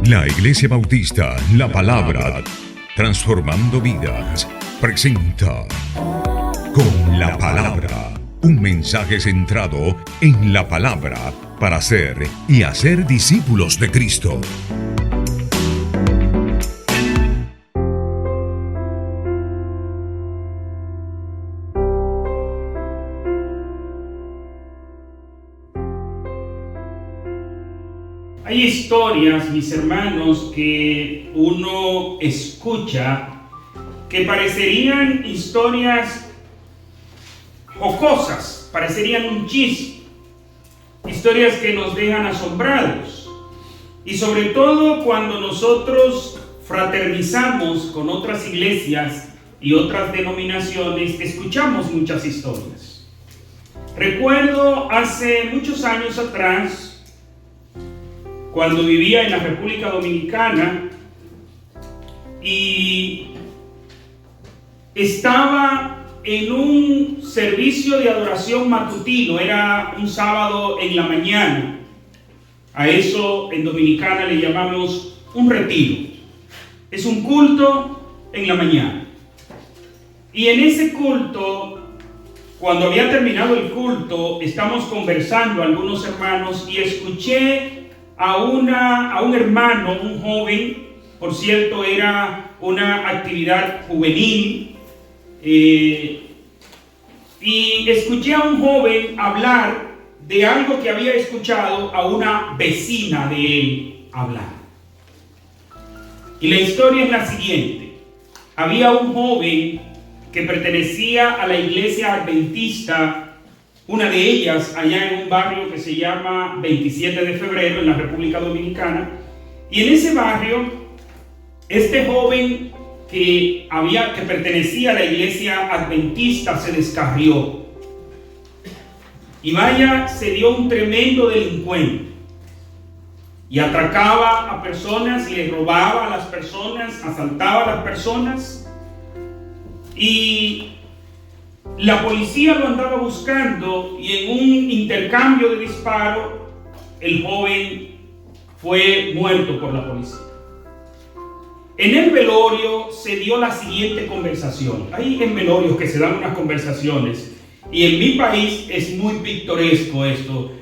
La Iglesia Bautista, la Palabra, transformando vidas, presenta Con la Palabra, un mensaje centrado en la Palabra para ser y hacer discípulos de Cristo. Hay historias, mis hermanos, que uno escucha que parecerían historias jocosas, parecerían un chiste, historias que nos dejan asombrados. Y sobre todo cuando nosotros fraternizamos con otras iglesias y otras denominaciones, escuchamos muchas historias. Recuerdo hace muchos años atrás, cuando vivía en la República Dominicana y estaba en un servicio de adoración matutino, era un sábado en la mañana. A eso en Dominicana le llamamos un retiro. Es un culto en la mañana. Y en ese culto, cuando había terminado el culto, estamos conversando algunos hermanos y escuché a un hermano, un joven, por cierto, era una actividad juvenil, y escuché a un joven hablar de algo que había escuchado a una vecina de él hablar. Y la historia es la siguiente: había un joven que pertenecía a la iglesia adventista, una de ellas allá en un barrio que se llama 27 de febrero en la República Dominicana. Y en ese barrio, este joven que pertenecía a la iglesia adventista se descarrió. Y vaya, se dio un tremendo delincuente. Y atracaba a personas, le robaba a las personas, asaltaba a las personas. Y la policía lo andaba buscando y en un intercambio de disparos, el joven fue muerto por la policía. En el velorio se dio la siguiente conversación. Hay en velorios que se dan unas conversaciones y en mi país es muy pintoresco esto.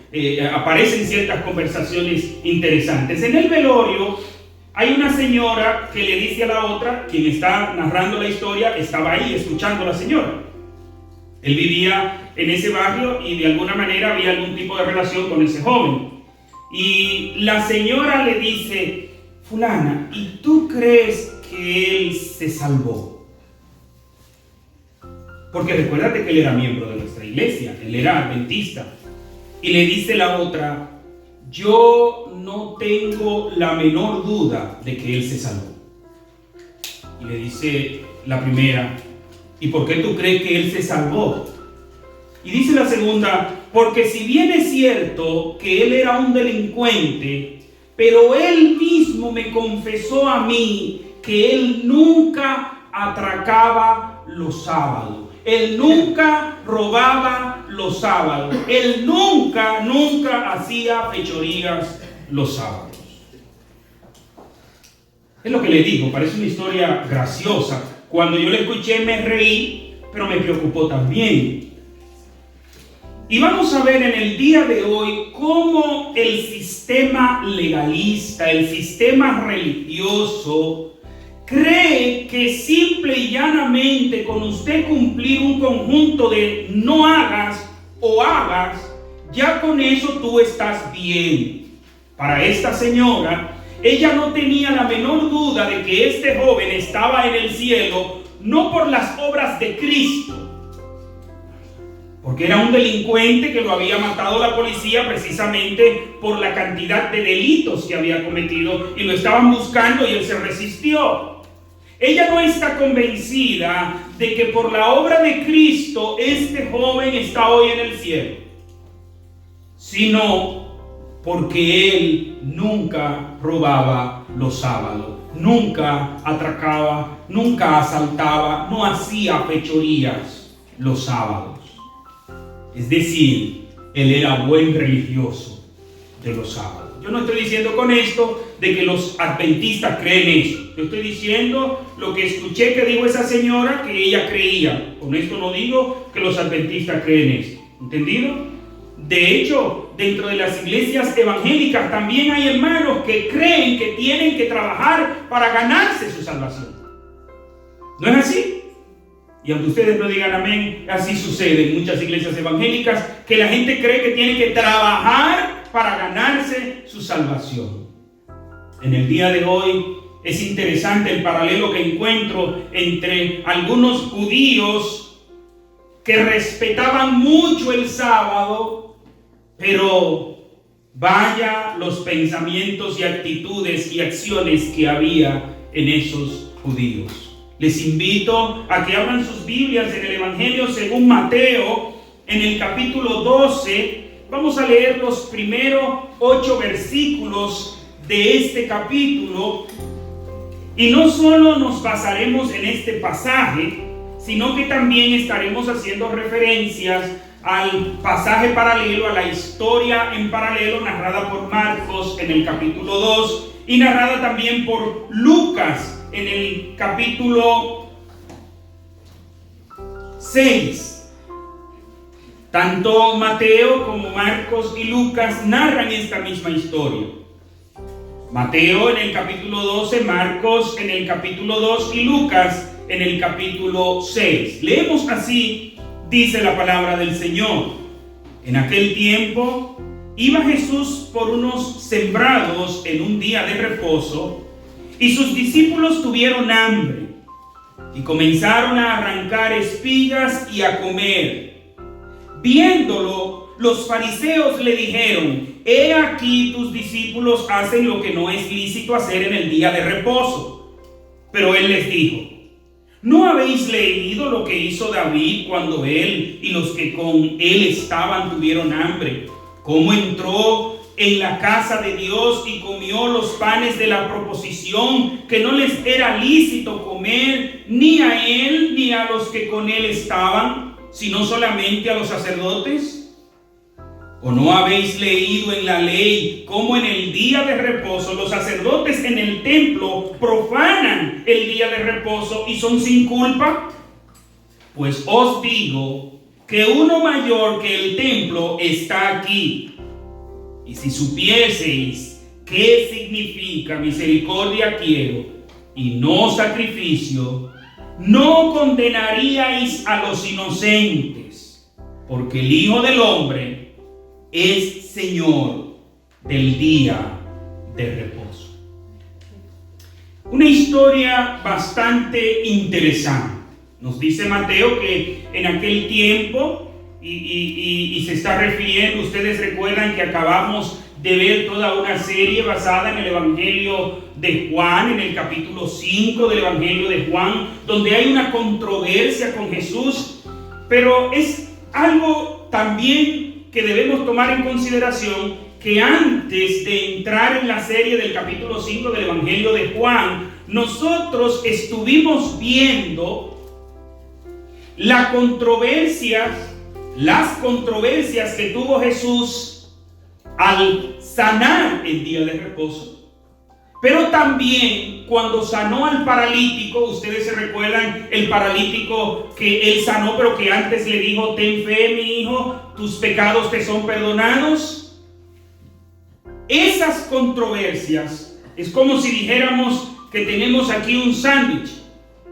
Aparecen ciertas conversaciones interesantes. En el velorio hay una señora que le dice a la otra, quien está narrando la historia, estaba ahí escuchando a la señora. Él vivía en ese barrio y de alguna manera había algún tipo de relación con ese joven. Y la señora le dice: fulana, ¿y tú crees que él se salvó? Porque recuérdate que él era miembro de nuestra iglesia, él era adventista. Y le dice la otra: yo no tengo la menor duda de que él se salvó. Y le dice la primera: ¿y por qué tú crees que él se salvó? Y dice la segunda: porque si bien es cierto que él era un delincuente, pero él mismo me confesó a mí que él nunca atracaba los sábados, él nunca robaba los sábados, él nunca hacía fechorías los sábados. Es lo que le digo, parece una historia graciosa. Cuando yo le escuché me reí, pero me preocupó también. Y vamos a ver en el día de hoy cómo el sistema legalista, el sistema religioso, cree que simple y llanamente con usted cumplir un conjunto de no hagas o hagas, ya con eso tú estás bien. Para esta señora, ella no tenía la menor duda de que este joven estaba en el cielo, no por las obras de Cristo, porque era un delincuente que lo había matado la policía precisamente por la cantidad de delitos que había cometido y lo estaban buscando y él se resistió. Ella no está convencida de que por la obra de Cristo este joven está hoy en el cielo, sino porque él nunca robaba los sábados, nunca atracaba, nunca asaltaba, no hacía fechorías los sábados. Es decir, él era buen religioso de los sábados. Yo no estoy diciendo con esto de que los adventistas creen eso. Yo estoy diciendo lo que escuché que dijo esa señora que ella creía. Con esto no digo que los adventistas creen eso. ¿Entendido? De hecho, dentro de las iglesias evangélicas también hay hermanos que creen que tienen que trabajar para ganarse su salvación. ¿No es así? Y aunque ustedes no digan amén, así sucede en muchas iglesias evangélicas, que la gente cree que tiene que trabajar para ganarse su salvación. En el día de hoy es interesante el paralelo que encuentro entre algunos judíos que respetaban mucho el sábado, pero vaya los pensamientos y actitudes y acciones que había en esos judíos. Les invito a que abran sus Biblias en el Evangelio según Mateo, en el capítulo 12. Vamos a leer los primeros 8 versículos de este capítulo. Y no solo nos basaremos en este pasaje, sino que también estaremos haciendo referencias al pasaje paralelo, a la historia en paralelo narrada por Marcos en el capítulo 2 y narrada también por Lucas en el capítulo 6. Tanto Mateo como Marcos y Lucas narran esta misma historia. Mateo en el capítulo 12, Marcos en el capítulo 2 y Lucas en el capítulo 6. Leemos así, dice la palabra del Señor. En aquel tiempo iba Jesús por unos sembrados en un día de reposo, y sus discípulos tuvieron hambre y comenzaron a arrancar espigas y a comer. Viéndolo, los fariseos le dijeron: he aquí tus discípulos hacen lo que no es lícito hacer en el día de reposo. Pero él les dijo: ¿no habéis leído lo que hizo David cuando él y los que con él estaban tuvieron hambre? ¿Cómo entró en la casa de Dios y comió los panes de la proposición, que no les era lícito comer ni a él ni a los que con él estaban, sino solamente a los sacerdotes? ¿O no habéis leído en la ley cómo en el día de reposo los sacerdotes en el templo profanan el día de reposo y son sin culpa? Pues os digo que uno mayor que el templo está aquí. Y si supieseis qué significa misericordia quiero y no sacrificio, no condenaríais a los inocentes, porque el Hijo del Hombre es Señor del día de reposo. Una historia bastante interesante. Nos dice Mateo que en aquel tiempo, y se está refiriendo, ustedes recuerdan que acabamos de ver toda una serie basada en el Evangelio de Juan, en el capítulo 5 del Evangelio de Juan, donde hay una controversia con Jesús, pero es algo también que debemos tomar en consideración, que antes de entrar en la serie del capítulo 5 del Evangelio de Juan, nosotros estuvimos viendo las controversias que tuvo Jesús al sanar el día de reposo, pero también cuando sanó al paralítico. Ustedes se recuerdan el paralítico que él sanó, pero que antes le dijo: ten fe, mi hijo, tus pecados te son perdonados. Esas controversias es como si dijéramos que tenemos aquí un sándwich.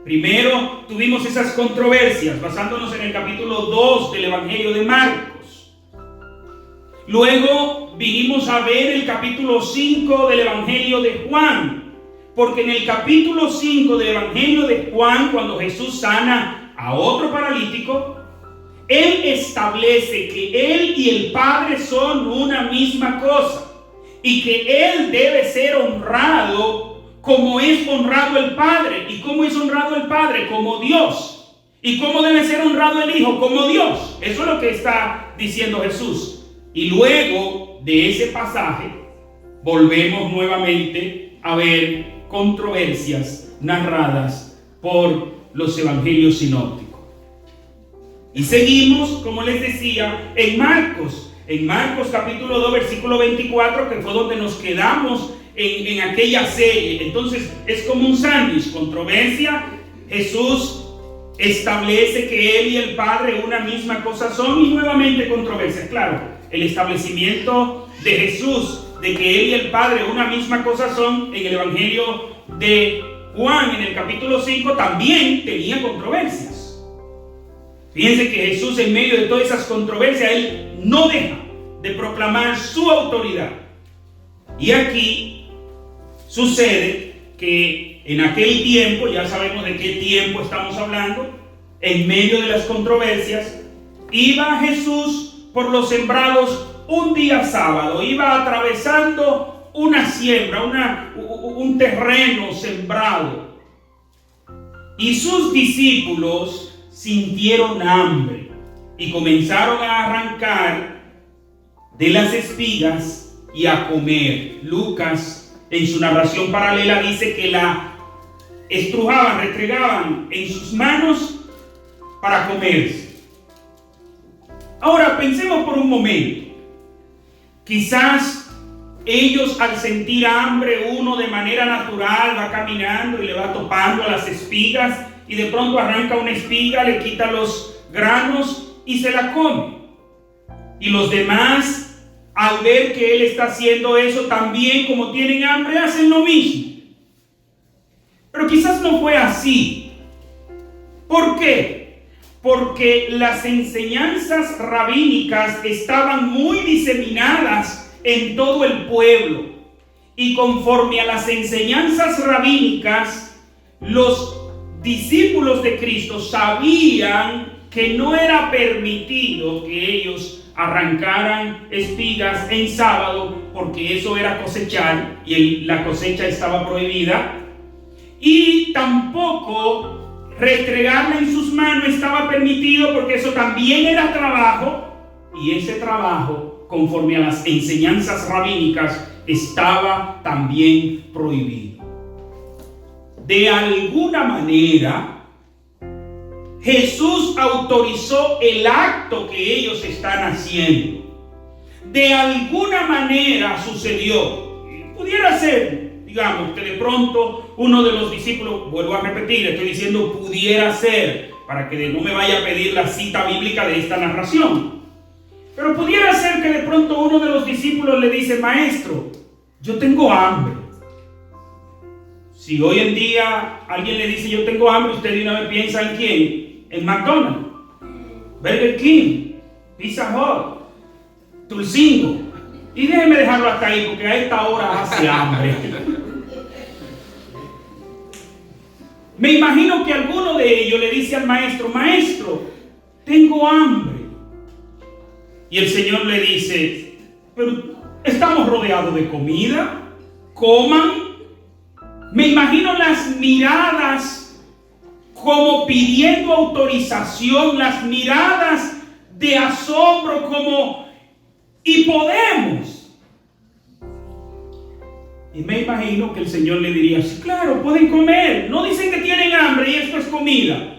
Primero tuvimos esas controversias basándonos en el capítulo 2 del Evangelio de Marcos. Luego vinimos a ver el capítulo 5 del Evangelio de Juan, porque en el capítulo 5 del Evangelio de Juan, cuando Jesús sana a otro paralítico, él establece que él y el Padre son una misma cosa y que él debe ser honrado como es honrado el Padre. ¿Y cómo es honrado el Padre? Como Dios. ¿Y cómo debe ser honrado el Hijo? Como Dios. Eso es lo que está diciendo Jesús. Y luego de ese pasaje volvemos nuevamente a ver controversias narradas por los evangelios sinópticos. Y seguimos, como les decía, en Marcos. en Marcos capítulo 2 versículo 24, que fue donde nos quedamos en aquella serie. Entonces es como un sándwich: controversia. Jesús establece que Él y el Padre una misma cosa son, y nuevamente controversia. Claro, el establecimiento de Jesús de que Él y el Padre una misma cosa son, en el Evangelio de Juan, en el capítulo 5, también tenía controversias. Fíjense que Jesús, en medio de todas esas controversias, Él no deja de proclamar su autoridad. Y aquí sucede que en aquel tiempo, ya sabemos de qué tiempo estamos hablando, en medio de las controversias, iba Jesús por los sembrados un día sábado, iba atravesando una siembra, un terreno sembrado, y sus discípulos sintieron hambre y comenzaron a arrancar de las espigas y a comer. Lucas, en su narración paralela, dice que la estrujaban, restregaban en sus manos para comerse. Ahora pensemos por un momento. Quizás ellos, al sentir hambre, uno de manera natural va caminando y le va topando a las espigas, y de pronto arranca una espiga, le quita los granos y se la come. Y los demás, al ver que él está haciendo eso, también, como tienen hambre, hacen lo mismo. Pero quizás no fue así. ¿Por qué? Porque las enseñanzas rabínicas estaban muy diseminadas en todo el pueblo, y conforme a las enseñanzas rabínicas, los discípulos de Cristo sabían que no era permitido que ellos arrancaran espigas en sábado, porque eso era cosechar y la cosecha estaba prohibida, y tampoco restregarla en sus manos estaba permitido, porque eso también era trabajo, y ese trabajo, conforme a las enseñanzas rabínicas, estaba también prohibido. De alguna manera, Jesús autorizó el acto que ellos están haciendo. De alguna manera sucedió. Pudiera ser, digamos, que de pronto uno de los discípulos, vuelvo a repetir, estoy diciendo pudiera ser, para que no me vaya a pedir la cita bíblica de esta narración. Pero pudiera ser que de pronto uno de los discípulos le dice: maestro, yo tengo hambre. Si hoy en día alguien le dice yo tengo hambre, usted de una vez piensa en quién: en McDonald's, Burger King, Pizza Hut, Tulcingo. Y déjeme dejarlo hasta ahí, porque a esta hora hace hambre. Me imagino que alguno de ellos le dice al maestro: maestro, tengo hambre. Y el Señor le dice: pero estamos rodeados de comida, coman. Me imagino las miradas como pidiendo autorización, las miradas de asombro, como ¿y podemos? Y me imagino que el Señor le diría: sí, claro, pueden comer. No dicen que tienen hambre y esto es comida.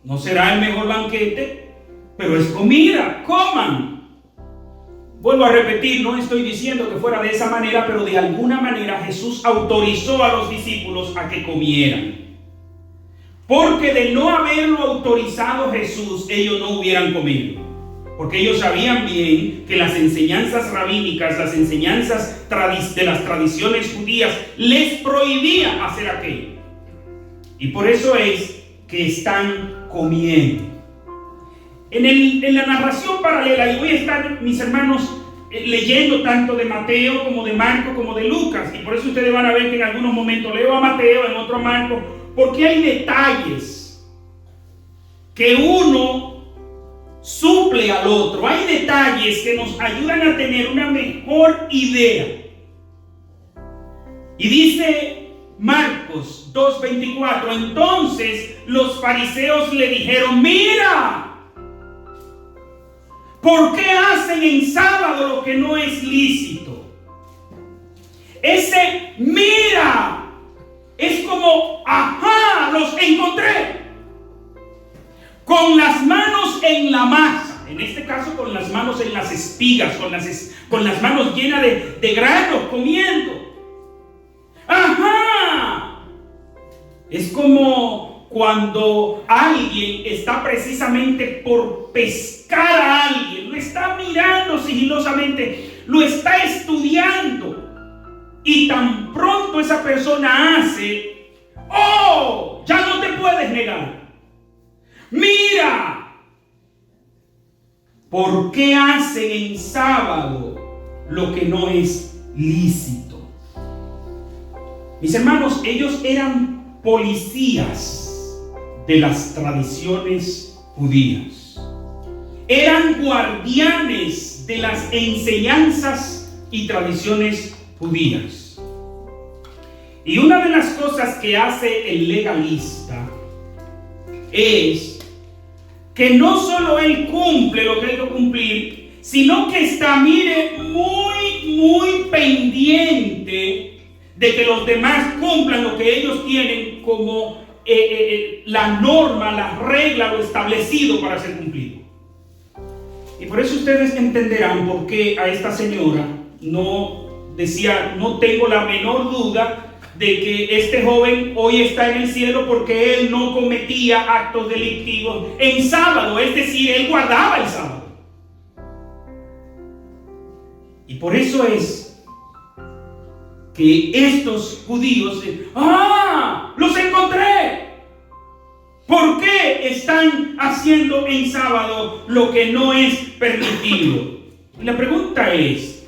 No será el mejor banquete, pero es comida, coman. Vuelvo a repetir, no estoy diciendo que fuera de esa manera, pero de alguna manera Jesús autorizó a los discípulos a que comieran. Porque de no haberlo autorizado Jesús, ellos no hubieran comido. Porque ellos sabían bien que las enseñanzas rabínicas, las enseñanzas de las tradiciones judías, les prohibía hacer aquello. Y por eso es que están comiendo. En la narración paralela, y voy a estar, mis hermanos, leyendo tanto de Mateo como de Marco como de Lucas, y por eso ustedes van a ver que en algunos momentos leo a Mateo, en otro a Marco, porque hay detalles que uno suple al otro. Hay detalles que nos ayudan a tener una mejor idea. Y dice Marcos 2:24: entonces los fariseos le dijeron: mira, ¿por qué hacen en sábado lo que no es lícito? Ese mira es como: ajá, los encontré. Con las manos en la masa. en este caso con las manos en las espigas, con las manos llenas de granos, comiendo. ¡Ajá! Es como cuando alguien está precisamente por pescar a alguien, lo está mirando sigilosamente, lo está estudiando, y tan pronto esa persona hace, ¡oh! Ya no te puedes negar. Mira, ¿por qué hacen en sábado lo que no es lícito? Mis hermanos, ellos eran policías de las tradiciones judías. Eran guardianes de las enseñanzas y tradiciones judías. Y una de las cosas que hace el legalista es que no solo él cumple lo que hay que cumplir, sino que está, mire, muy pendiente de que los demás cumplan lo que ellos tienen como la norma, la regla, lo establecido para ser cumplido. Y por eso ustedes entenderán por qué a esta señora no tengo la menor duda de que este joven hoy está en el cielo, porque él no cometía actos delictivos en sábado, es decir, él guardaba el sábado. Y por eso es que estos judíos, ¡los encontré! ¿Por qué están haciendo en sábado lo que no es permitido? Y la pregunta es,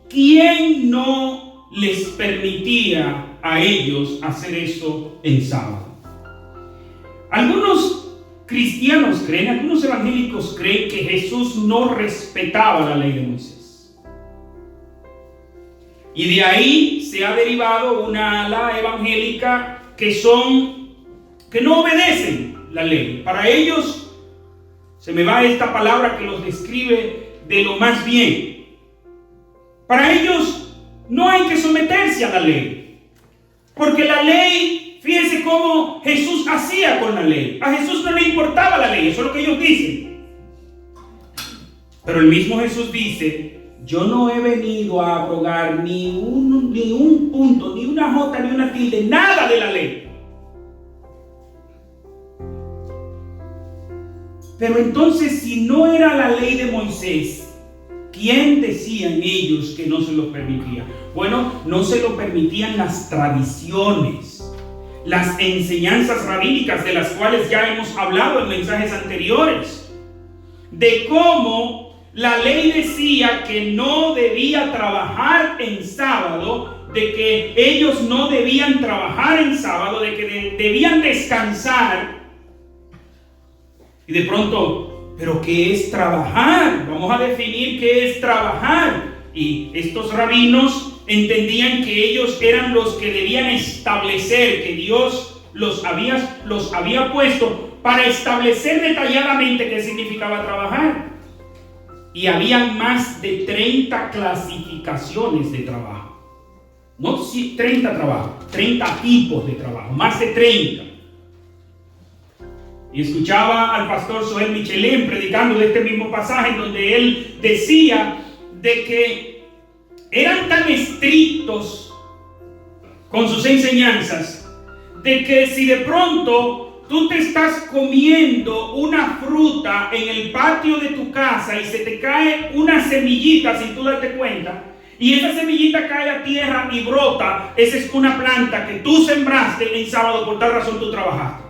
¿quién no les permitía a ellos hacer eso en sábado? Algunos cristianos creen, algunos evangélicos creen que Jesús no respetaba la ley de Moisés. Y de ahí se ha derivado una ala evangélica que no obedecen la ley. Para ellos, se me va esta palabra que los describe de lo más bien. Para ellos no hay que someterse a la ley, porque la ley, fíjense cómo Jesús hacía con la ley. A Jesús no le importaba la ley, eso es lo que ellos dicen. Pero el mismo Jesús dice, yo no he venido a abrogar ni un punto, ni una jota, ni una tilde, nada de la ley. Pero entonces, si no era la ley de Moisés, ¿quién decían ellos que no se lo permitía? Bueno, no se lo permitían las tradiciones, las enseñanzas rabínicas, de las cuales ya hemos hablado en mensajes anteriores, de cómo la ley decía que no debía trabajar en sábado, de que ellos no debían trabajar en sábado, de que debían descansar. Y de pronto, ¿pero qué es trabajar? Vamos a definir qué es trabajar. Y estos rabinos entendían que ellos eran los que debían establecer, que Dios los había puesto para establecer detalladamente qué significaba trabajar. Y habían más de 30 clasificaciones de trabajo. No 30 trabajos, 30 tipos de trabajo, más de 30. Y escuchaba al pastor Soel Michelén predicando de este mismo pasaje, en donde él decía de que eran tan estrictos con sus enseñanzas, de que si de pronto tú te estás comiendo una fruta en el patio de tu casa y se te cae una semillita sin tú darte cuenta, y esa semillita cae a tierra y brota, esa es una planta que tú sembraste en sábado, por tal razón tú trabajaste.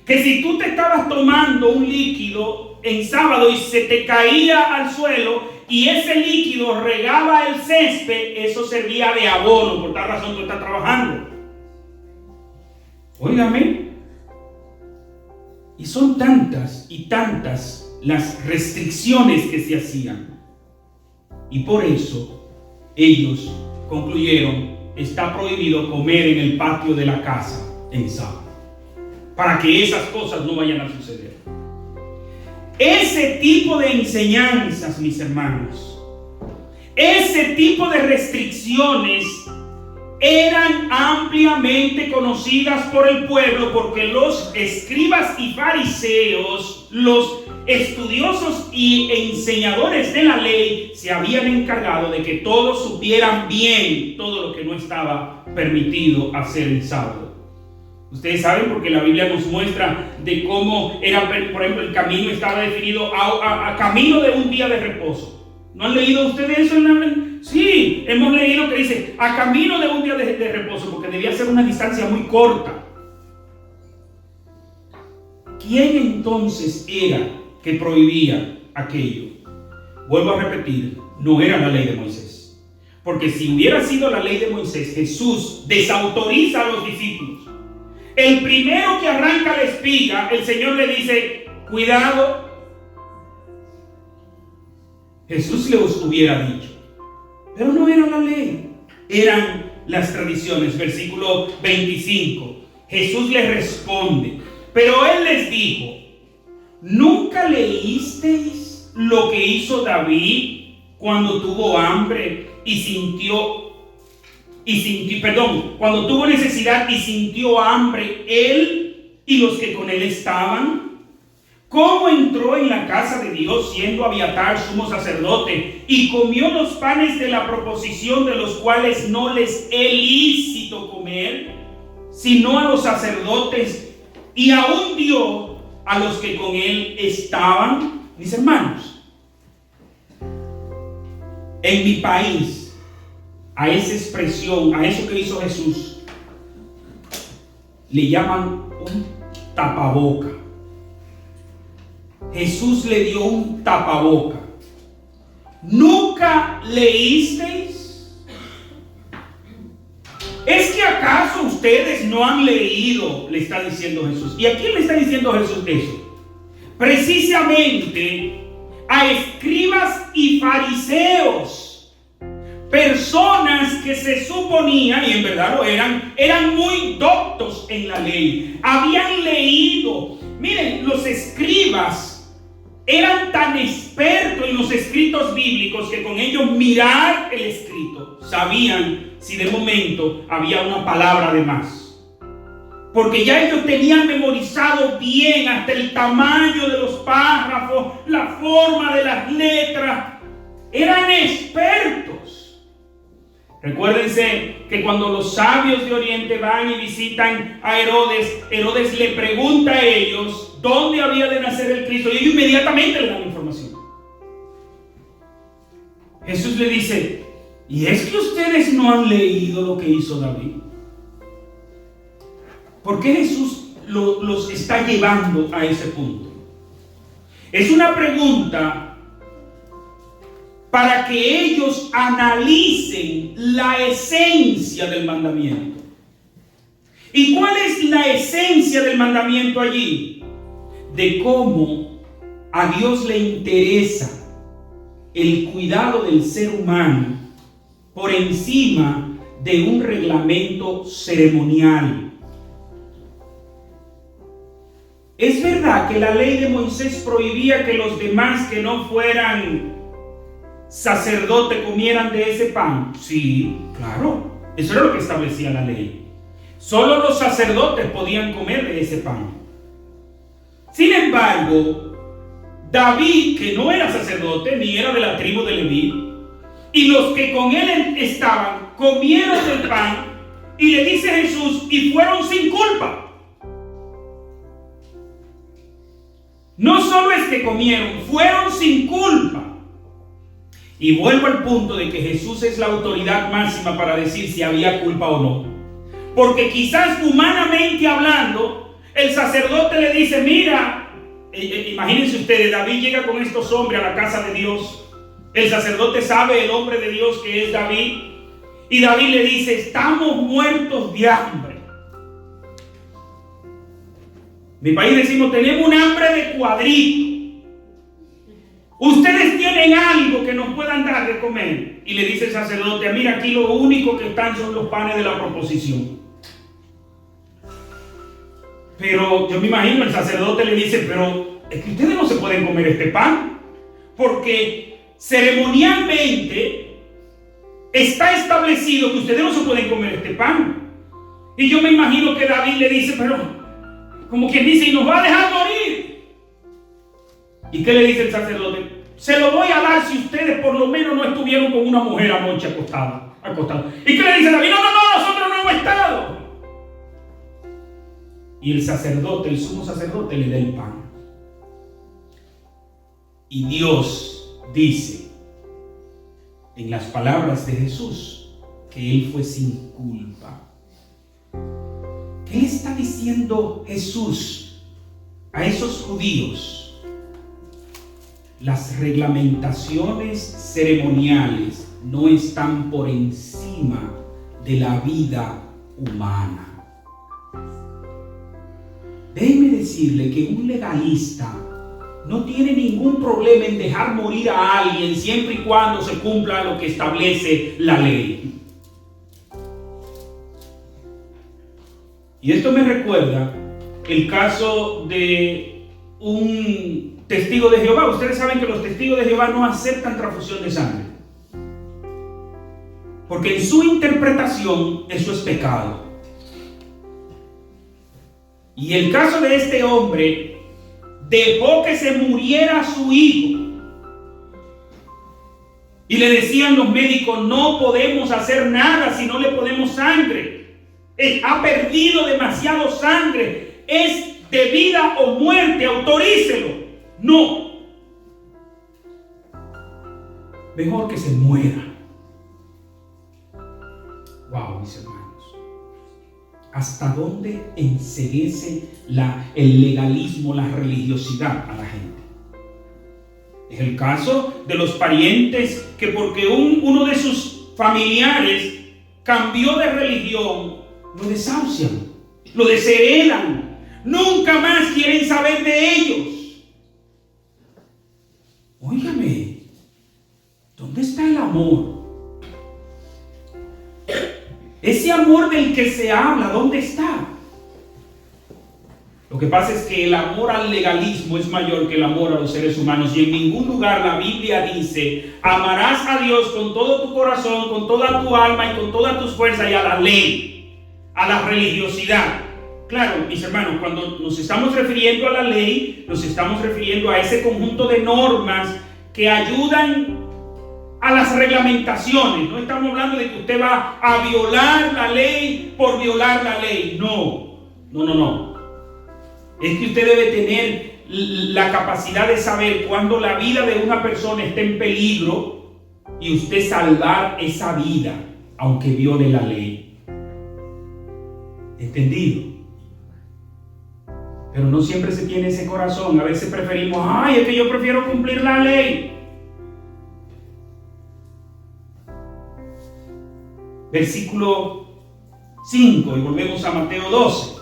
Que si tú te estabas tomando un líquido en sábado y se te caía al suelo y ese líquido regaba el césped, eso servía de abono, por tal razón tú estás trabajando. Óigame. Y son tantas y tantas las restricciones que se hacían. Y por eso ellos concluyeron, está prohibido comer en el patio de la casa en sábado, para que esas cosas no vayan a suceder. Ese tipo de enseñanzas, mis hermanos, ese tipo de restricciones eran ampliamente conocidas por el pueblo, porque los escribas y fariseos, los estudiosos y enseñadores de la ley se habían encargado de que todos supieran bien todo lo que no estaba permitido hacer el sábado. Ustedes saben, porque la Biblia nos muestra de cómo era, por ejemplo, el camino estaba definido a camino de un día de reposo. ¿No han leído ustedes eso en la Biblia? Sí, hemos leído que dice a camino de un día de reposo, porque debía ser una distancia muy corta. ¿Quién entonces era que prohibía aquello? Vuelvo a repetir, no era la ley de Moisés. Porque si hubiera sido la ley de Moisés, Jesús desautoriza a los discípulos. El primero que arranca la espiga, el Señor le dice, cuidado. Jesús les hubiera dicho, pero no era la ley, eran las tradiciones. Versículo 25, Jesús les responde, pero Él les dijo, ¿nunca leísteis lo que hizo David cuando tuvo hambre cuando tuvo necesidad y sintió hambre, él y los que con él estaban? ¿Cómo entró en la casa de Dios siendo Abiatar sumo sacerdote y comió los panes de la proposición, de los cuales no les es lícito comer, sino a los sacerdotes, y aún dio a los que con él estaban? Mis hermanos, en mi país, a esa expresión, a eso que hizo Jesús, le llaman un tapaboca. Jesús le dio un tapaboca. ¿Nunca leísteis? ¿Es que acaso ustedes no han leído? Le está diciendo Jesús. ¿Y a quién le está diciendo Jesús eso? Precisamente a escribas y fariseos. Personas que se suponían, y en verdad lo eran muy doctos en la ley. Habían leído. Miren, los escribas eran tan expertos en los escritos bíblicos que con ellos mirar el escrito sabían si de momento había una palabra de más. Porque ya ellos tenían memorizado bien hasta el tamaño de los párrafos, la forma de las letras. Eran expertos. Recuérdense que cuando los sabios de Oriente van y visitan a Herodes, Herodes le pregunta a ellos dónde había de nacer el Cristo y ellos inmediatamente le dan información. Jesús le dice, ¿y es que ustedes no han leído lo que hizo David? ¿Por qué Jesús los está llevando a ese punto? Es una pregunta para que ellos analicen la esencia del mandamiento. ¿Y cuál es la esencia del mandamiento allí? De cómo a Dios le interesa el cuidado del ser humano por encima de un reglamento ceremonial. Es verdad que la ley de Moisés prohibía que los demás que no fueran sacerdote comieran de ese pan. Sí, claro, eso era lo que establecía la ley. Solo los sacerdotes podían comer de ese pan. Sin embargo, David, que no era sacerdote ni era de la tribu de Leví, y los que con él estaban comieron del pan, y le dice Jesús, y fueron sin culpa. No solo es que comieron, fueron sin culpa. Y vuelvo al punto de que Jesús es la autoridad máxima para decir si había culpa o no. Porque quizás humanamente hablando, el sacerdote le dice, mira, imagínense ustedes, David llega con estos hombres a la casa de Dios. El sacerdote sabe el hombre de Dios que es David. Y David le dice, estamos muertos de hambre. En mi país decimos, tenemos un hambre de cuadrito. Ustedes tienen algo que nos puedan dar de comer. Y le dice el sacerdote, mira, aquí lo único que están son los panes de la proposición. Pero yo me imagino, el sacerdote le dice, pero es que ustedes no se pueden comer este pan, porque ceremonialmente está establecido que ustedes no se pueden comer este pan. Y yo me imagino que David le dice, pero como quien dice, y nos va a dejar morir. ¿Y qué le dice el sacerdote? Se lo voy a dar si ustedes por lo menos no estuvieron con una mujer anoche acostada. ¿Y qué le dice David? No, nosotros no hemos estado. Y el sacerdote, el sumo sacerdote, le da el pan. Y Dios dice en las palabras de Jesús que Él fue sin culpa. ¿Qué le está diciendo Jesús a esos judíos? Las reglamentaciones ceremoniales no están por encima de la vida humana. Déjeme decirle que un legalista no tiene ningún problema en dejar morir a alguien siempre y cuando se cumpla lo que establece la ley. Y esto me recuerda el caso de un testigo de Jehová. Ustedes saben que los testigos de Jehová no aceptan transfusión de sangre, porque en su interpretación eso es pecado. Y el caso de este hombre dejó que se muriera su hijo. Y le decían los médicos: no podemos hacer nada si no le ponemos sangre. Ha perdido demasiado sangre. Es de vida o muerte, autorícelo. No. Mejor que se muera. Wow, mis hermanos. ¿Hasta dónde enceguece el legalismo, la religiosidad a la gente? Es el caso de los parientes que porque uno de sus familiares cambió de religión, lo desahucian, lo desheredan, nunca más quieren saber de ellos. Óigame, ¿dónde está el amor? Ese amor del que se habla, ¿dónde está? Lo que pasa es que el amor al legalismo es mayor que el amor a los seres humanos, y en ningún lugar la Biblia dice: amarás a Dios con todo tu corazón, con toda tu alma y con todas tus fuerzas, y a la ley, a la religiosidad. Claro, mis hermanos, cuando nos estamos refiriendo a la ley, nos estamos refiriendo a ese conjunto de normas que ayudan a las reglamentaciones. No estamos hablando de que usted va a violar la ley por violar la ley. No. Es que usted debe tener la capacidad de saber cuando la vida de una persona está en peligro y usted salvar esa vida, aunque viole la ley. ¿Entendido? Pero no siempre se tiene ese corazón. A veces preferimos: es que yo prefiero cumplir la ley. Versículo 5, y volvemos a Mateo 12.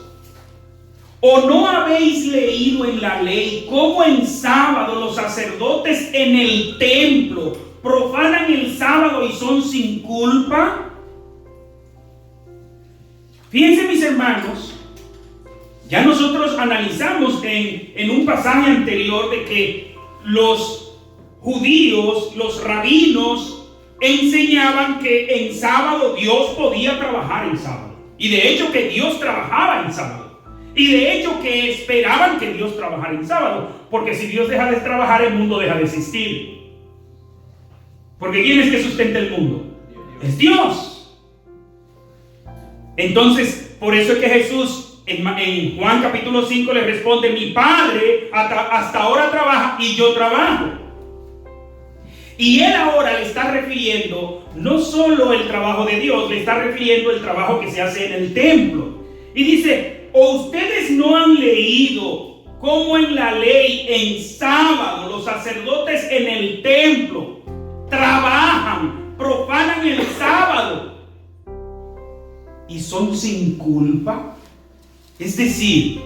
¿O no habéis leído en la ley cómo en sábado los sacerdotes en el templo profanan el sábado y son sin culpa? Fíjense, mis hermanos, ya nosotros analizamos en un pasaje anterior de que los judíos, los rabinos, enseñaban que en sábado Dios podía trabajar en sábado. Y de hecho que Dios trabajaba en sábado. Y de hecho que esperaban que Dios trabajara en sábado. Porque si Dios deja de trabajar, el mundo deja de existir. Porque ¿quién es que sustenta el mundo? Es Dios. Entonces, por eso es que Jesús en Juan capítulo 5 le responde: mi Padre hasta ahora trabaja y yo trabajo. Y él ahora le está refiriendo no solo el trabajo de Dios, le está refiriendo el trabajo que se hace en el templo. Y dice: ¿o ustedes no han leído cómo en la ley en sábado los sacerdotes en el templo trabajan, profanan el sábado y son sin culpa? Es decir,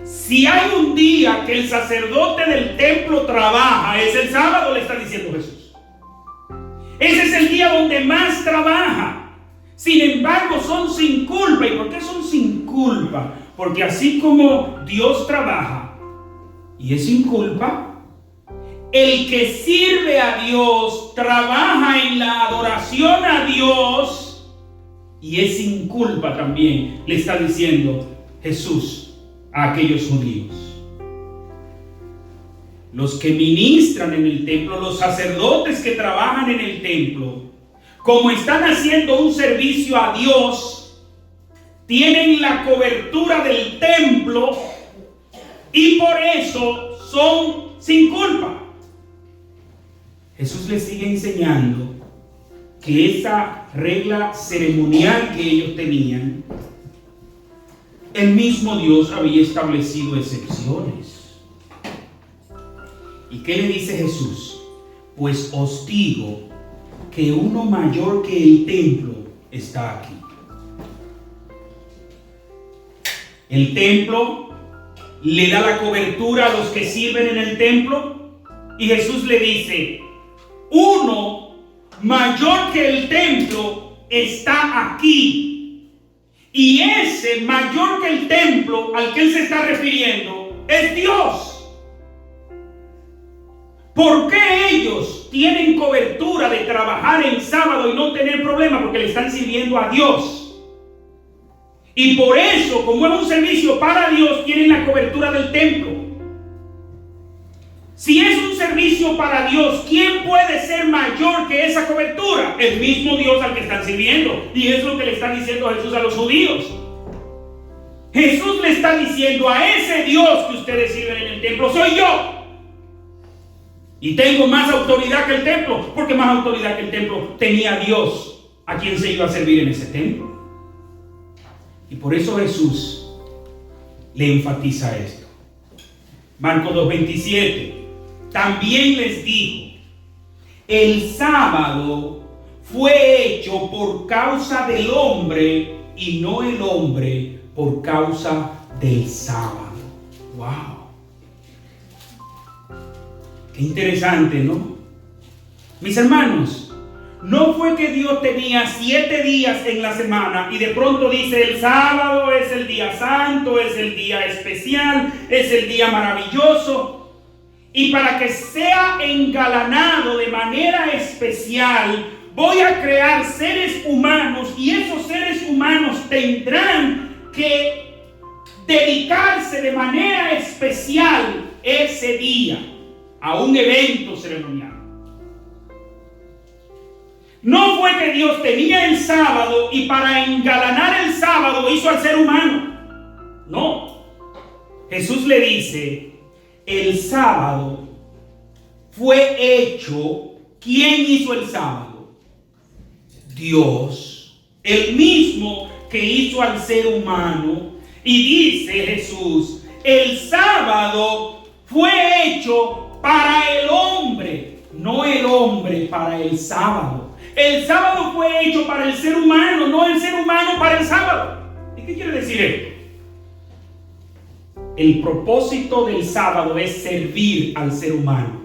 si hay un día que el sacerdote del templo trabaja, es el sábado, le está diciendo Jesús. Ese es el día donde más trabaja. Sin embargo, son sin culpa. ¿Y por qué son sin culpa? Porque así como Dios trabaja y es sin culpa, el que sirve a Dios trabaja en la adoración a Dios y es sin culpa también, le está diciendo Jesús a aquellos judíos. los que ministran en el templo, los sacerdotes que trabajan en el templo, como están haciendo un servicio a Dios, tienen la cobertura del templo y por eso son sin culpa. Jesús les sigue enseñando que esa regla ceremonial que ellos tenían, el mismo Dios había establecido excepciones. ¿Y qué le dice Jesús? Pues os digo que uno mayor que el templo está aquí. El templo le da la cobertura a los que sirven en el templo y Jesús le dice, uno mayor que el templo está aquí. Y ese mayor que el templo al que él se está refiriendo es Dios. ¿Por qué ellos tienen cobertura de trabajar en sábado y no tener problema? Porque le están sirviendo a Dios. Y por eso, como es un servicio para Dios, tienen la cobertura del templo. Si es un servicio para Dios, ¿quién puede ser mayor que esa cobertura? El mismo Dios al que están sirviendo. Y es lo que le está diciendo Jesús a los judíos. Jesús le está diciendo a ese Dios que ustedes sirven en el templo, soy yo. Y tengo más autoridad que el templo, porque más autoridad que el templo tenía Dios a quien se iba a servir en ese templo. Y por eso Jesús le enfatiza esto. Marcos 2:27. También les dijo, el sábado fue hecho por causa del hombre y no el hombre por causa del sábado. ¡Wow! Qué interesante, ¿no? Mis hermanos, no fue que Dios tenía 7 días en la semana y de pronto dice el sábado es el día santo, es el día especial, es el día maravilloso. Y para que sea engalanado de manera especial, voy a crear seres humanos y esos seres humanos tendrán que dedicarse de manera especial ese día a un evento ceremonial. No fue que Dios tenía el sábado y para engalanar el sábado hizo al ser humano. No. Jesús le dice, el sábado fue hecho. ¿Quién hizo el sábado? Dios. El mismo que hizo al ser humano. Y dice Jesús, el sábado fue hecho para el hombre, no el hombre para el sábado. El sábado fue hecho para el ser humano, no el ser humano para el sábado. ¿Y qué quiere decir esto? El propósito del sábado es servir al ser humano.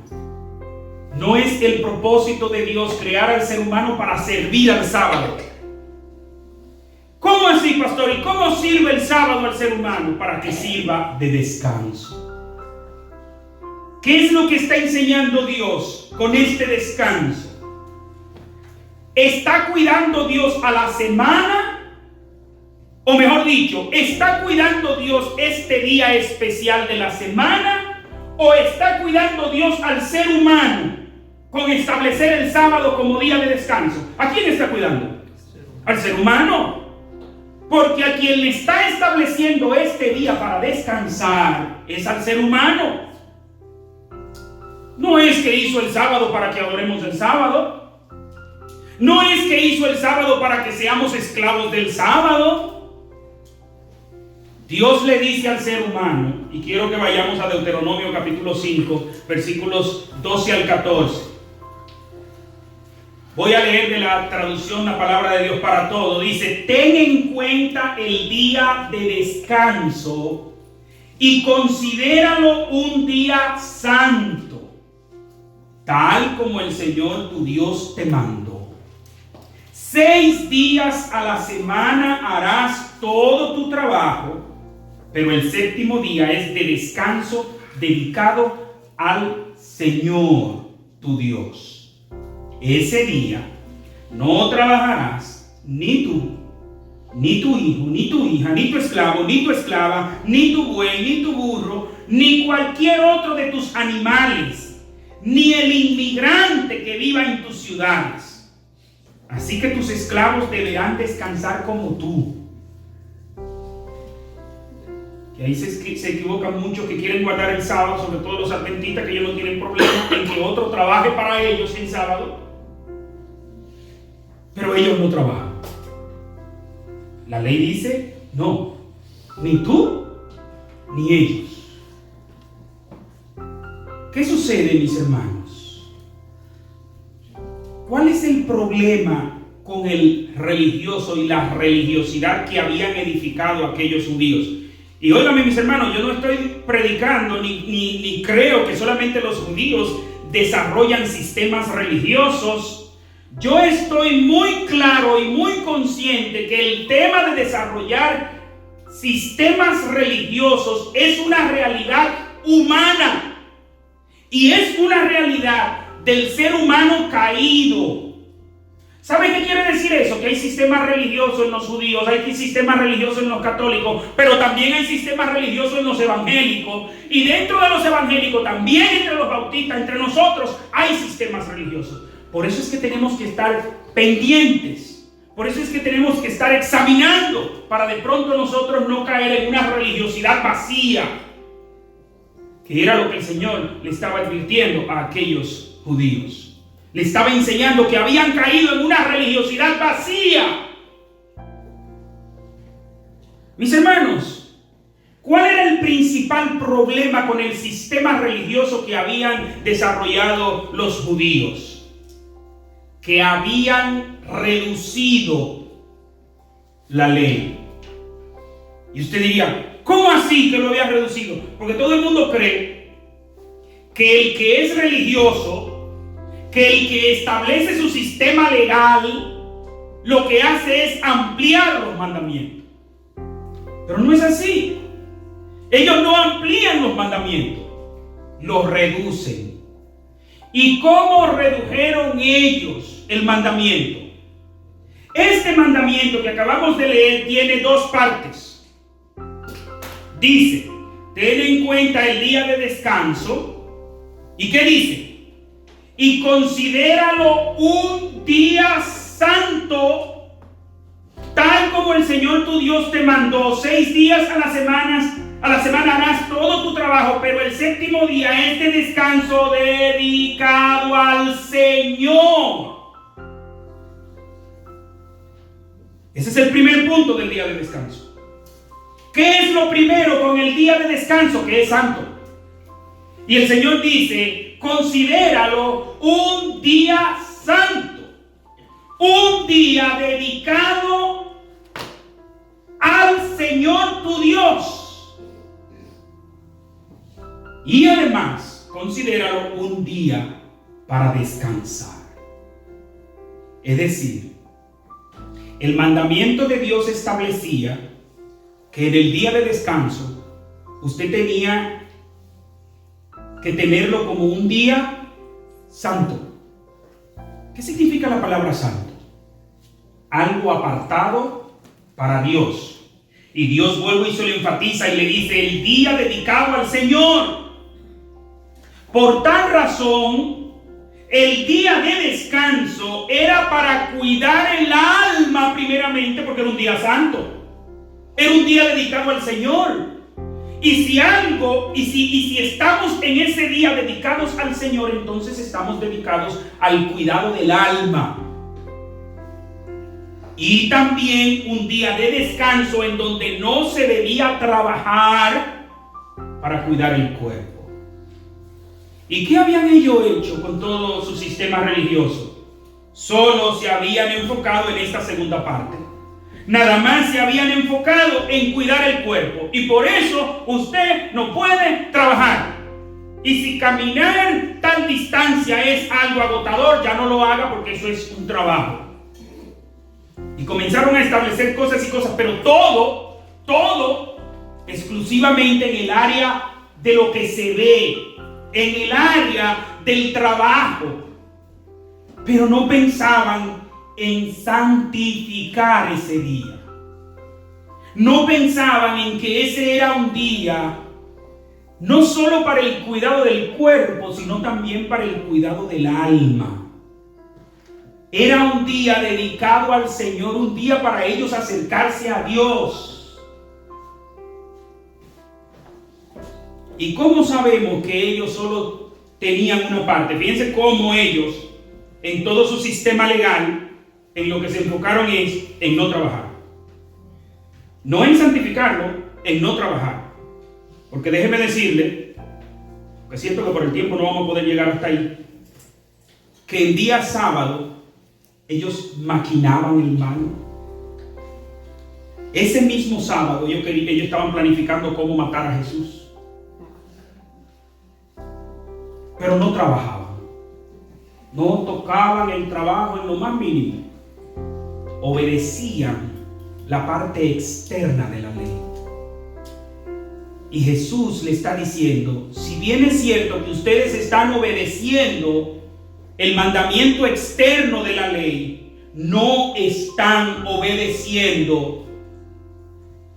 No es el propósito de Dios crear al ser humano para servir al sábado. ¿Cómo así, pastor? ¿Y cómo sirve el sábado al ser humano? Para que sirva de descanso. ¿Qué es lo que está enseñando Dios con este descanso? ¿Está cuidando Dios a la semana? O mejor dicho, ¿está cuidando Dios este día especial de la semana? ¿O está cuidando Dios al ser humano con establecer el sábado como día de descanso? ¿A quién está cuidando? Al ser humano. Porque a quien le está estableciendo este día para descansar es al ser humano. No es que hizo el sábado para que adoremos el sábado. No es que hizo el sábado para que seamos esclavos del sábado. Dios le dice al ser humano, y quiero que vayamos a Deuteronomio capítulo 5, versículos 12 al 14. Voy a leer de la traducción La Palabra de Dios para Todo. Dice, ten en cuenta el día de descanso y considéralo un día santo, tal como el Señor tu Dios te mandó. 6 días a la semana harás todo tu trabajo, pero el 7º día es de descanso dedicado al Señor tu Dios. Ese día no trabajarás ni tú, ni tu hijo, ni tu hija, ni tu esclavo, ni tu esclava, ni tu buey, ni tu burro, ni cualquier otro de tus animales, ni el inmigrante que viva en tus ciudades. Así que tus esclavos deberán descansar como tú. Y ahí se equivocan muchos que quieren guardar el sábado, sobre todo los adventistas, que ellos no tienen problema en que otro trabaje para ellos en sábado, pero ellos no trabajan. La ley dice, no, ni tú ni ellos. ¿Qué sucede, mis hermanos? ¿Cuál es el problema con el religioso y la religiosidad que habían edificado aquellos judíos? Y óigame, mis hermanos, yo no estoy predicando ni creo que solamente los judíos desarrollan sistemas religiosos. Yo estoy muy claro y muy consciente que el tema de desarrollar sistemas religiosos es una realidad humana y es una realidad del ser humano caído. ¿Sabe qué quiere decir eso? Que hay sistemas religiosos en los judíos, hay sistemas religiosos en los católicos, pero también hay sistemas religiosos en los evangélicos. Y dentro de los evangélicos, también entre los bautistas, entre nosotros, hay sistemas religiosos. Por eso es que tenemos que estar pendientes. Por eso es que tenemos que estar examinando para de pronto nosotros no caer en una religiosidad vacía, que era lo que el Señor le estaba advirtiendo a aquellos judíos. Le estaba enseñando que habían caído en una religiosidad vacía. Mis hermanos, ¿cuál era el principal problema con el sistema religioso que habían desarrollado los judíos? Que habían reducido la ley. Y usted diría, ¿cómo así que lo habían reducido? Porque todo el mundo cree que el que es religioso, que el que establece su sistema legal, lo que hace es ampliar los mandamientos. Pero no es así. Ellos no amplían los mandamientos, los reducen. ¿Y cómo redujeron ellos el mandamiento? Este mandamiento que acabamos de leer tiene dos partes. Dice, ten en cuenta el día de descanso. ¿Y qué dice? Y considéralo un día santo, tal como el Señor tu Dios te mandó. 6 días a la semana harás todo tu trabajo, pero el séptimo día es de descanso dedicado al Señor. Ese es el primer punto del día de descanso. ¿Qué es lo primero con el día de descanso? Que es santo. Y el Señor dice, considéralo un día santo, un día dedicado al Señor tu Dios. Y además, considéralo un día para descansar. Es decir, el mandamiento de Dios establecía que en el día de descanso usted tenía que tenerlo como un día santo. ¿Qué significa la palabra santo? Algo apartado para Dios. Y Dios vuelve y se lo enfatiza y le dice, el día dedicado al Señor. Por tal razón, el día de descanso era para cuidar el alma primeramente, porque era un día santo. Era un día dedicado al Señor. Y si estamos en ese día dedicados al Señor, entonces estamos dedicados al cuidado del alma. Y también un día de descanso en donde no se debía trabajar para cuidar el cuerpo. ¿Y qué habían ellos hecho con todo su sistema religioso? Solo se habían enfocado en esta segunda parte. Nada más se habían enfocado en cuidar el cuerpo. Y por eso usted no puede trabajar. Y si caminar tal distancia es algo agotador, ya no lo haga porque eso es un trabajo. Y comenzaron a establecer cosas y cosas, pero todo exclusivamente en el área de lo que se ve, en el área del trabajo. Pero no pensaban en santificar ese día. No pensaban en que ese era un día no solo para el cuidado del cuerpo, sino también para el cuidado del alma. Era un día dedicado al Señor, un día para ellos acercarse a Dios. ¿Y cómo sabemos que ellos solo tenían una parte? Fíjense cómo ellos, en todo su sistema legal, en lo que se enfocaron es en no trabajar. No en santificarlo, en no trabajar. Porque déjeme decirle, que siento que por el tiempo no vamos a poder llegar hasta ahí, que el día sábado ellos maquinaban el mal. Ese mismo sábado ellos estaban planificando cómo matar a Jesús. Pero no trabajaban. No tocaban el trabajo en lo más mínimo. Obedecían la parte externa de la ley. Y Jesús le está diciendo, si bien es cierto que ustedes están obedeciendo el mandamiento externo de la ley, no están obedeciendo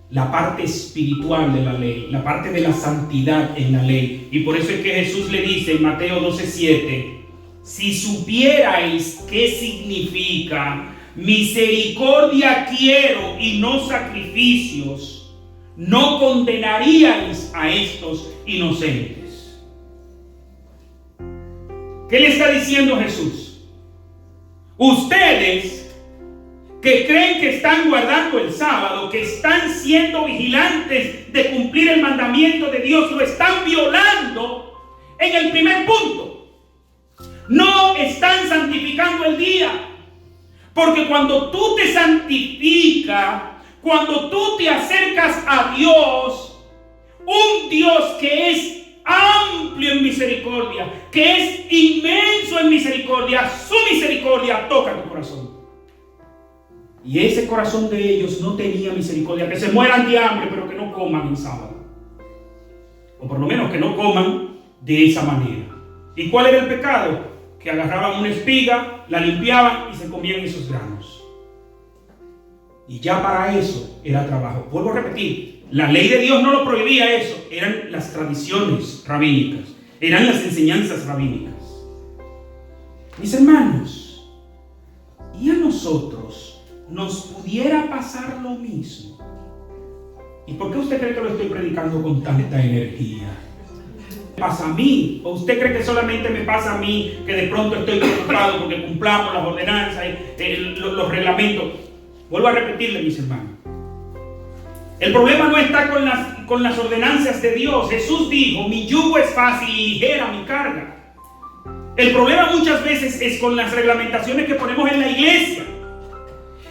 la parte espiritual de la ley, la parte de la santidad en la ley. Y por eso es que Jesús le dice en Mateo 12:7, si supierais qué significa misericordia quiero y no sacrificios, no condenaríais a estos inocentes. ¿Qué le está diciendo Jesús? Ustedes que creen que están guardando el sábado, que están siendo vigilantes de cumplir el mandamiento de Dios, lo están violando en el primer punto. No están santificando el día. Porque cuando tú te santificas, cuando tú te acercas a Dios, un Dios que es amplio en misericordia, que es inmenso en misericordia, su misericordia toca tu corazón. Y ese corazón de ellos no tenía misericordia, que se mueran de hambre, pero que no coman en sábado. O por lo menos que no coman de esa manera. ¿Y cuál era el pecado? Que agarraban una espiga, la limpiaban y se comían esos granos. Y ya para eso era trabajo. Vuelvo a repetir, la ley de Dios no lo prohibía eso. Eran las tradiciones rabínicas, eran las enseñanzas rabínicas. Mis hermanos, ¿y a nosotros nos pudiera pasar lo mismo? ¿Y por qué usted cree que lo estoy predicando con tanta energía? ¿Pasa a mí? ¿O usted cree que solamente me pasa a mí, que de pronto estoy preocupado porque cumplamos las ordenanzas, los reglamentos? Vuelvo a repetirle, mis hermanos. El problema no está con las ordenanzas de Dios. Jesús dijo, mi yugo es fácil y ligera mi carga. El problema muchas veces es con las reglamentaciones que ponemos en la iglesia.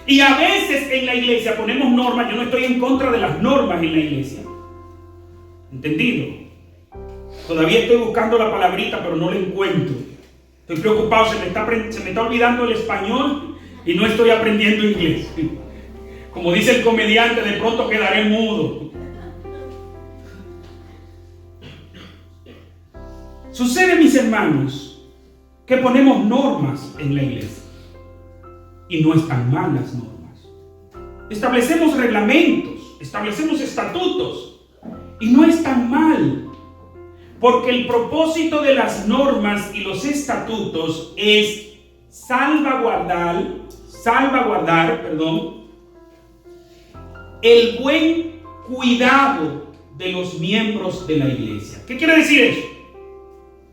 Y a veces en la iglesia ponemos normas. Yo no estoy en contra de las normas en la iglesia. ¿Entendido? Todavía estoy buscando la palabrita, pero no la encuentro. Estoy preocupado, se me está olvidando el español y no estoy aprendiendo inglés. Como dice el comediante, de pronto quedaré mudo. Sucede, mis hermanos, que ponemos normas en la iglesia. Y no están mal las normas. Establecemos reglamentos, establecemos estatutos. Y no están mal. Porque el propósito de las normas y los estatutos es salvaguardar, el buen cuidado de los miembros de la iglesia. ¿Qué quiere decir eso?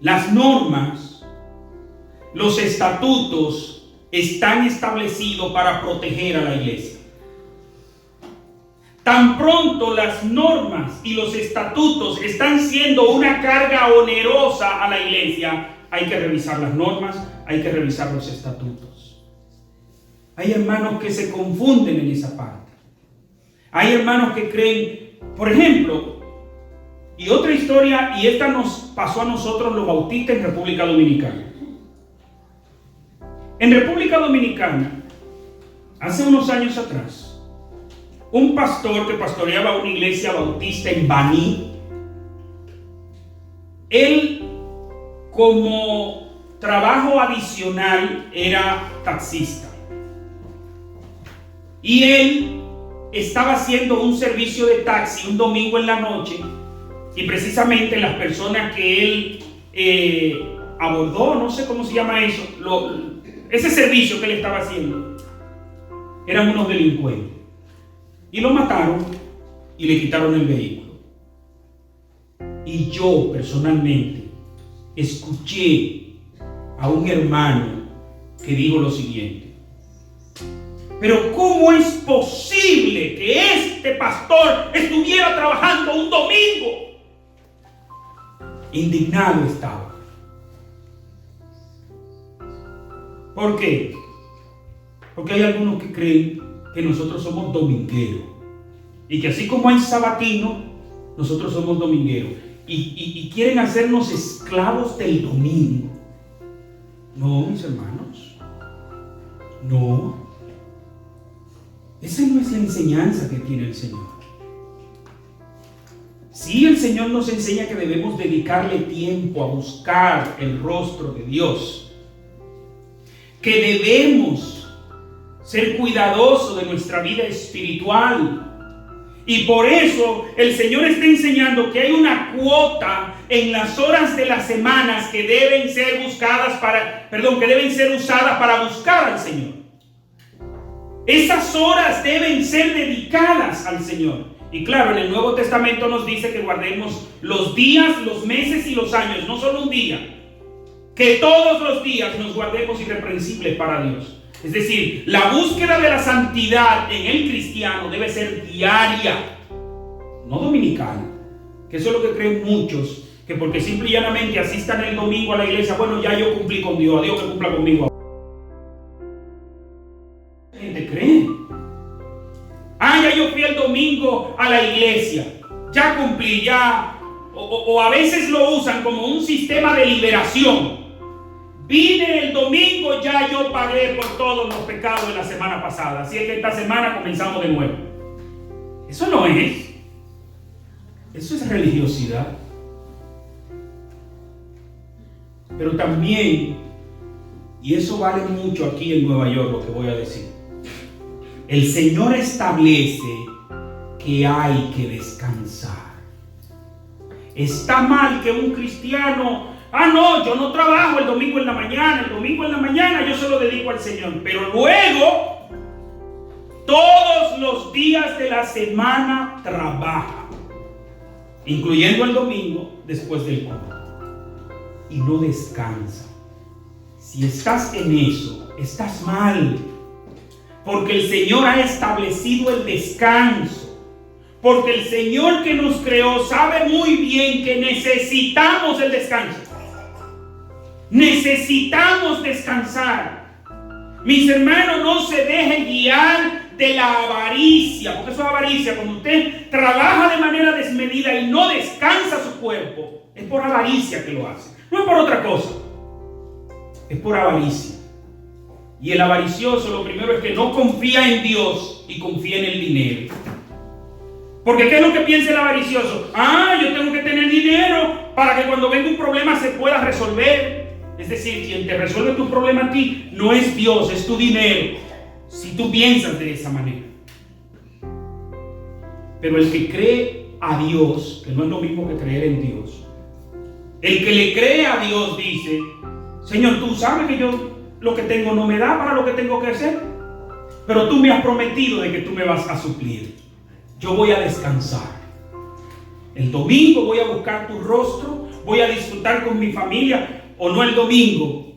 Las normas, los estatutos están establecidos para proteger a la iglesia. Tan pronto las normas y los estatutos están siendo una carga onerosa a la iglesia, hay que revisar las normas, hay que revisar los estatutos. Hay hermanos que se confunden en esa parte. Hay hermanos que creen, por ejemplo, y otra historia, y esta nos pasó a nosotros los bautistas en República Dominicana. En República Dominicana, hace unos años atrás, un pastor que pastoreaba una iglesia bautista en Baní, él como trabajo adicional era taxista. Y él estaba haciendo un servicio de taxi un domingo en la noche, y precisamente las personas que él abordó, no sé cómo se llama eso, ese servicio que él estaba haciendo, eran unos delincuentes. Y lo mataron y le quitaron el vehículo. Y yo personalmente escuché a un hermano que dijo lo siguiente: pero ¿cómo es posible que este pastor estuviera trabajando un domingo? Indignado estaba. ¿Por qué? Porque hay algunos que creen que nosotros somos domingueros, y que así como hay sabatinos, nosotros somos domingueros, y quieren hacernos esclavos del domingo. No, mis hermanos, no. Esa no es la enseñanza que tiene el Señor. Sí, el Señor nos enseña que debemos dedicarle tiempo a buscar el rostro de Dios, que debemos ser cuidadosos de nuestra vida espiritual, y por eso el Señor está enseñando que hay una cuota en las horas de las semanas que deben ser usadas para buscar al Señor. Esas horas deben ser dedicadas al Señor. Y claro, en el Nuevo Testamento nos dice que guardemos los días, los meses y los años, no solo un día. Que todos los días nos guardemos irreprensibles para Dios. Es decir, la búsqueda de la santidad en el cristiano debe ser diaria, no dominical. Que eso es lo que creen muchos, que porque simple y llanamente asistan el domingo a la iglesia, bueno, ya yo cumplí con Dios, a Dios que cumpla conmigo. La gente cree: ya yo fui el domingo a la iglesia, ya cumplí, ya. O a veces lo usan como un sistema de liberación. Vine el domingo, ya yo pagué por todos los pecados de la semana pasada, así es que esta semana comenzamos de nuevo. Eso no es. Eso es religiosidad. Pero también, y eso vale mucho aquí en Nueva York, lo que voy a decir, el Señor establece que hay que descansar. Está mal que un cristiano: no, yo no trabajo el domingo en la mañana yo se lo dedico al Señor. Pero luego, todos los días de la semana trabaja, incluyendo el domingo después del culto, y no descansa. Si estás en eso, estás mal, porque el Señor ha establecido el descanso. Porque el Señor que nos creó sabe muy bien que necesitamos el descanso. Necesitamos descansar. Mis hermanos, no se dejen guiar de la avaricia, porque eso es avaricia. Cuando usted trabaja de manera desmedida y no descansa su cuerpo, es por avaricia que lo hace. No es por otra cosa. Es por avaricia. Y el avaricioso lo primero es que no confía en Dios y confía en el dinero. Porque ¿qué es lo que piensa el avaricioso? Yo tengo que tener dinero para que cuando venga un problema se pueda resolver. Es decir, quien te resuelve tu problema a ti no es Dios, es tu dinero. Si tú piensas de esa manera. Pero el que cree a Dios, que no es lo mismo que creer en Dios, el que le cree a Dios dice: Señor, tú sabes que yo lo que tengo no me da para lo que tengo que hacer, pero tú me has prometido de que tú me vas a suplir. Yo voy a descansar. El domingo voy a buscar tu rostro, voy a disfrutar con mi familia. O no el domingo,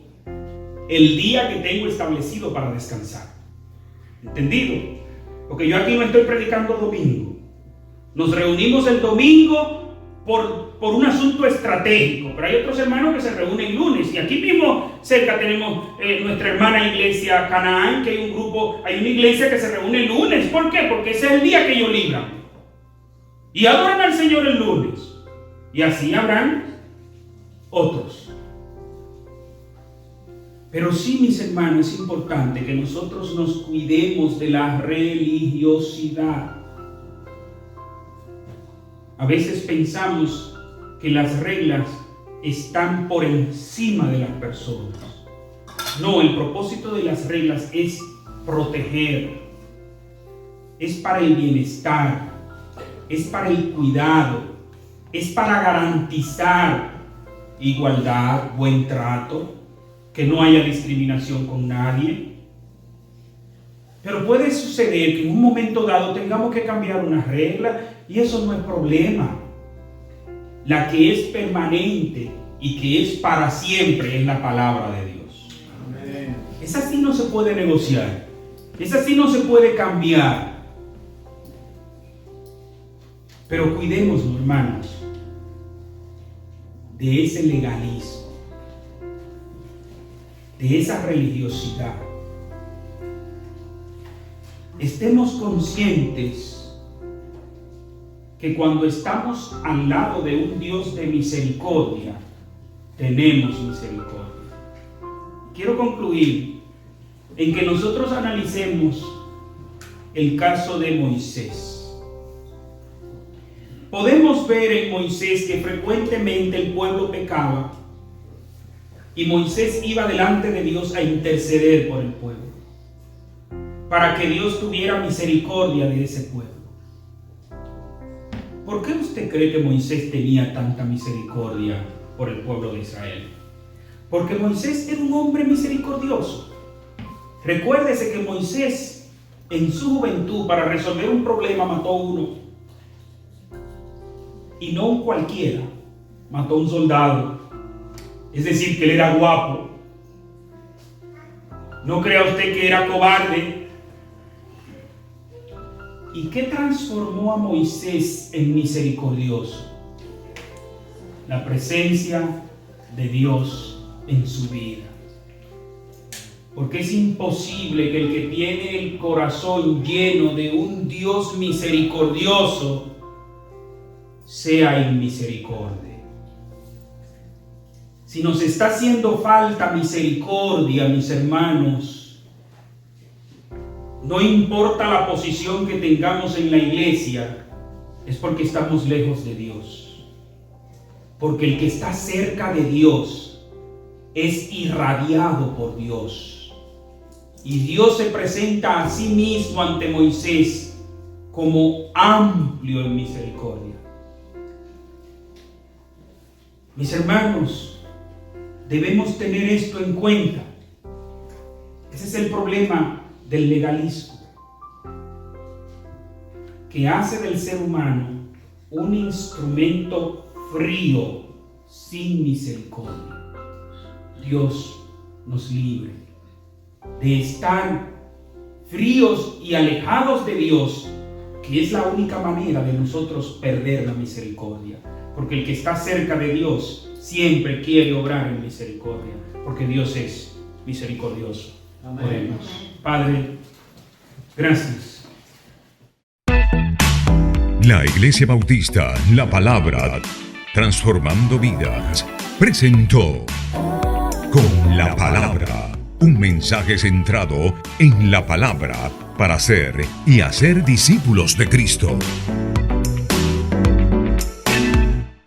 el día que tengo establecido para descansar. ¿Entendido? Porque yo aquí no estoy predicando domingo. Nos reunimos el domingo por un asunto estratégico, pero hay otros hermanos que se reúnen lunes. Y aquí mismo cerca tenemos nuestra hermana iglesia Canaán, que hay una iglesia que se reúne lunes. ¿Por qué? Porque ese es el día que ellos libran. Y adoran al Señor el lunes. Y así habrán otros. Pero sí, mis hermanos, es importante que nosotros nos cuidemos de la religiosidad. A veces pensamos que las reglas están por encima de las personas. No, el propósito de las reglas es proteger. es para el bienestar, es para el cuidado, es para garantizar igualdad, buen trato, que no haya discriminación con nadie. Pero puede suceder que en un momento dado tengamos que cambiar una regla y eso no es problema. La que es permanente y que es para siempre es la palabra de Dios. Amén. Esa sí no se puede negociar, esa sí no se puede cambiar. Pero cuidémonos, hermanos, de ese legalismo, de esa religiosidad. Estemos conscientes que cuando estamos al lado de un Dios de misericordia, tenemos misericordia. Quiero concluir en que nosotros analicemos el caso de Moisés. Podemos ver en Moisés que frecuentemente el pueblo pecaba y Moisés iba delante de Dios a interceder por el pueblo, para que Dios tuviera misericordia de ese pueblo. ¿Por qué usted cree que Moisés tenía tanta misericordia por el pueblo de Israel? Porque Moisés era un hombre misericordioso. Recuérdese que Moisés, en su juventud, para resolver un problema, mató a uno. Y no un cualquiera, mató a un soldado. Es decir, que él era guapo. No crea usted que era cobarde. ¿Y qué transformó a Moisés en misericordioso? La presencia de Dios en su vida. Porque es imposible que el que tiene el corazón lleno de un Dios misericordioso sea inmisericordia. Si nos está haciendo falta misericordia, mis hermanos, no importa la posición que tengamos en la iglesia, es porque estamos lejos de Dios. Porque el que está cerca de Dios es irradiado por Dios. Y Dios se presenta a sí mismo ante Moisés como amplio en misericordia. Mis hermanos, debemos tener esto en cuenta. Ese es el problema del legalismo, que hace del ser humano un instrumento frío, sin misericordia. Dios nos libre de estar fríos y alejados de Dios, que es la única manera de nosotros perder la misericordia. Porque el que está cerca de Dios siempre quiere obrar en misericordia, porque Dios es misericordioso. Amén. Oremos. Padre, gracias. La Iglesia Bautista La Palabra, transformando vidas, presentó Con la Palabra, un mensaje centrado en la palabra para ser y hacer discípulos de Cristo.